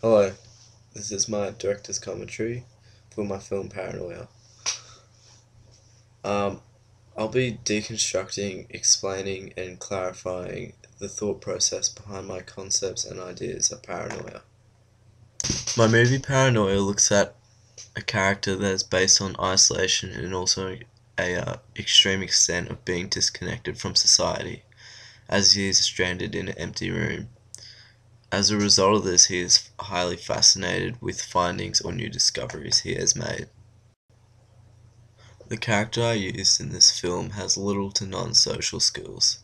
Hello, this is my director's commentary for my film Paranoia. Um, I'll be deconstructing, explaining, and clarifying the thought process behind my concepts and ideas of paranoia. My movie Paranoia looks at a character that is based on isolation and also a extreme extent of being disconnected from society, as he is stranded in an empty room. As a result of this, he is highly fascinated with findings or new discoveries he has made. The character I used in this film has little to none social skills.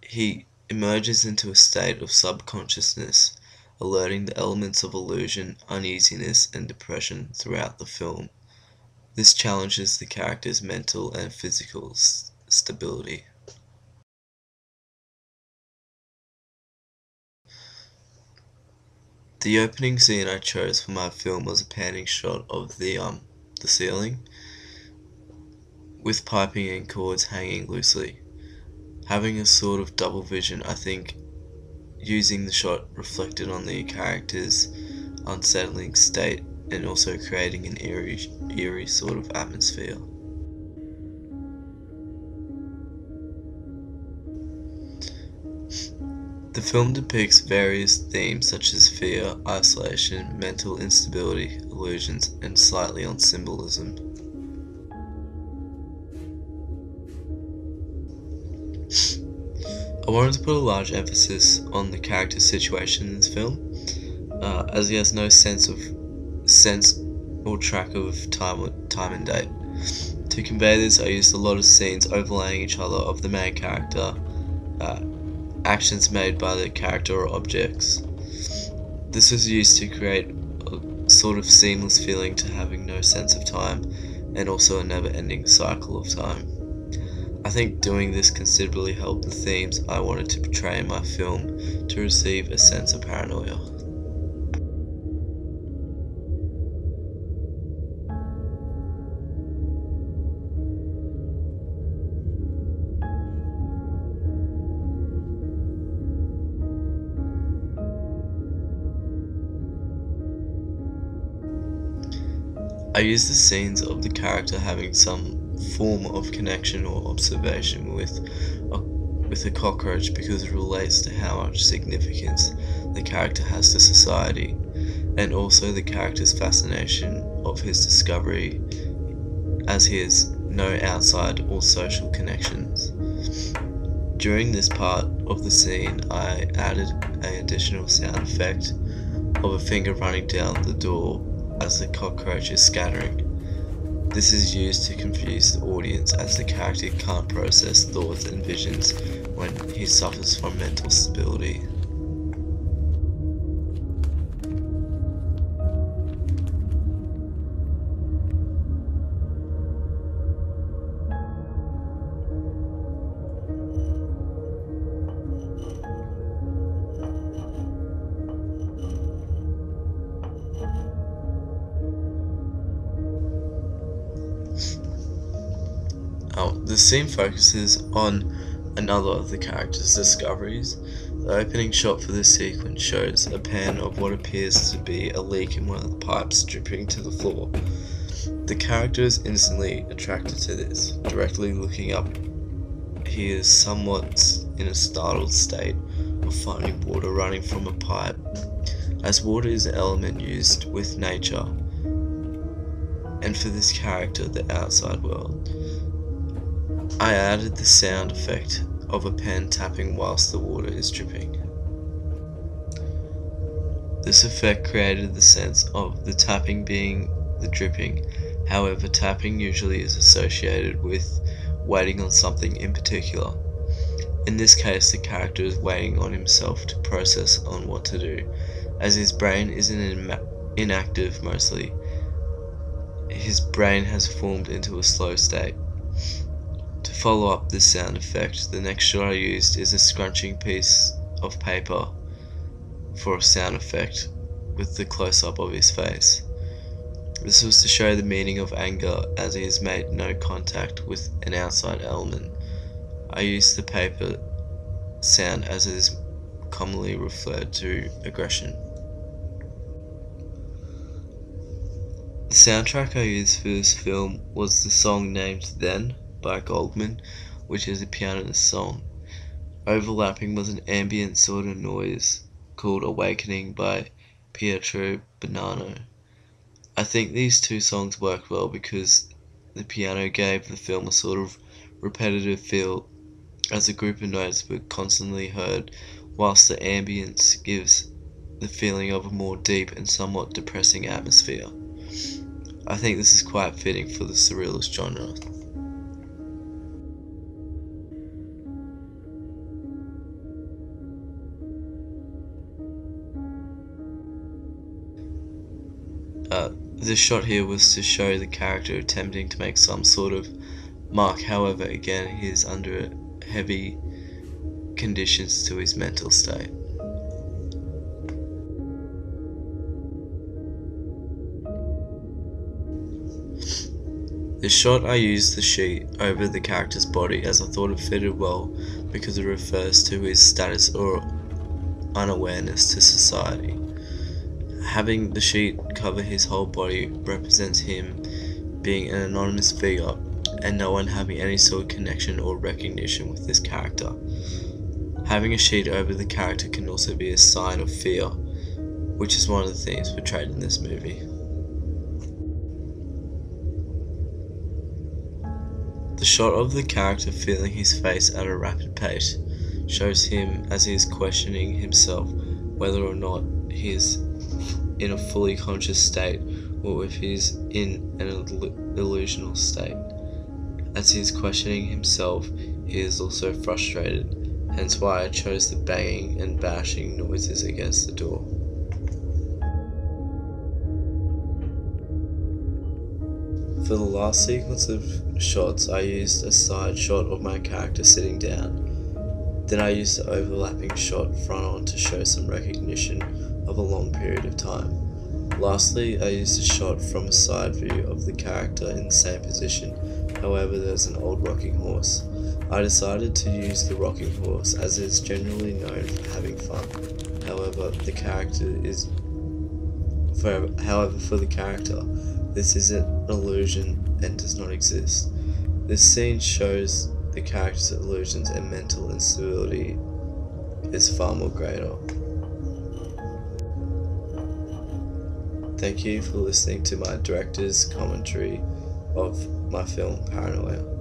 He emerges into a state of subconsciousness, alerting the elements of illusion, uneasiness, and depression throughout the film. This challenges the character's mental and physical stability. The opening scene I chose for my film was a panning shot of the ceiling, with piping and cords hanging loosely. Having a sort of double vision, I think using the shot reflected on the character's unsettling state and also creating an eerie sort of atmosphere. The film depicts various themes such as fear, isolation, mental instability, illusions, and slightly on symbolism. I wanted to put a large emphasis on the character's situation in this film, as he has no sense or track of time and date. To convey this, I used a lot of scenes overlaying each other of the main character, uh, actions made by the character or objects. This was used to create a sort of seamless feeling to having no sense of time and also a never-ending cycle of time. I think doing this considerably helped the themes I wanted to portray in my film to receive a sense of paranoia. I use the scenes of the character having some form of connection or observation with a cockroach because it relates to how much significance the character has to society, and also the character's fascination of his discovery as he has no outside or social connections. During this part of the scene, I added an additional sound effect of a finger running down the door as the cockroach is scattering. This is used to confuse the audience as the character can't process thoughts and visions when he suffers from mental stability. The scene focuses on another of the character's discoveries. The opening shot for this sequence shows a pan of what appears to be a leak in one of the pipes dripping to the floor. The character is instantly attracted to this. Directly looking up, he is somewhat in a startled state of finding water running from a pipe, as water is an element used with nature, and for this character, the outside world. I added the sound effect of a pen tapping whilst the water is dripping. This effect created the sense of the tapping being the dripping. However, tapping usually is associated with waiting on something in particular. In this case, the character is waiting on himself to process on what to do. As his brain is inactive mostly, his brain has formed into a slow state. To follow up this sound effect, the next shot I used is a scrunching piece of paper for a sound effect with the close-up of his face. This was to show the meaning of anger as he has made no contact with an outside element. I used the paper sound as it is commonly referred to aggression. The soundtrack I used for this film was the song named Then by Goldman, which is a pianist song. Overlapping was an ambient sort of noise called Awakening by Pietro Bonanno. I think these two songs worked well because the piano gave the film a sort of repetitive feel as a group of notes were constantly heard, whilst the ambience gives the feeling of a more deep and somewhat depressing atmosphere. I think this is quite fitting for the surrealist genre. This shot here was to show the character attempting to make some sort of mark, however again he is under heavy conditions to his mental state. This shot I used the sheet over the character's body as I thought it fitted well because it refers to his status or unawareness to society. Having the sheet cover his whole body represents him being an anonymous figure and no one having any sort of connection or recognition with this character. Having a sheet over the character can also be a sign of fear, which is one of the themes portrayed in this movie. The shot of the character feeling his face at a rapid pace shows him as he is questioning himself whether or not he is in a fully conscious state or if he is in an illusional state. As he is questioning himself, he is also frustrated, hence why I chose the banging and bashing noises against the door. For the last sequence of shots, I used a side shot of my character sitting down. Then I used the overlapping shot front on to show some recognition of a long period of time. Lastly, I used a shot from a side view of the character in the same position, however there's an old rocking horse. I decided to use the rocking horse as it is generally known for having fun. However, for the character, this is an illusion and does not exist. This scene shows the character's illusions and mental instability is far more greater. Thank you for listening to my director's commentary of my film Paranoia.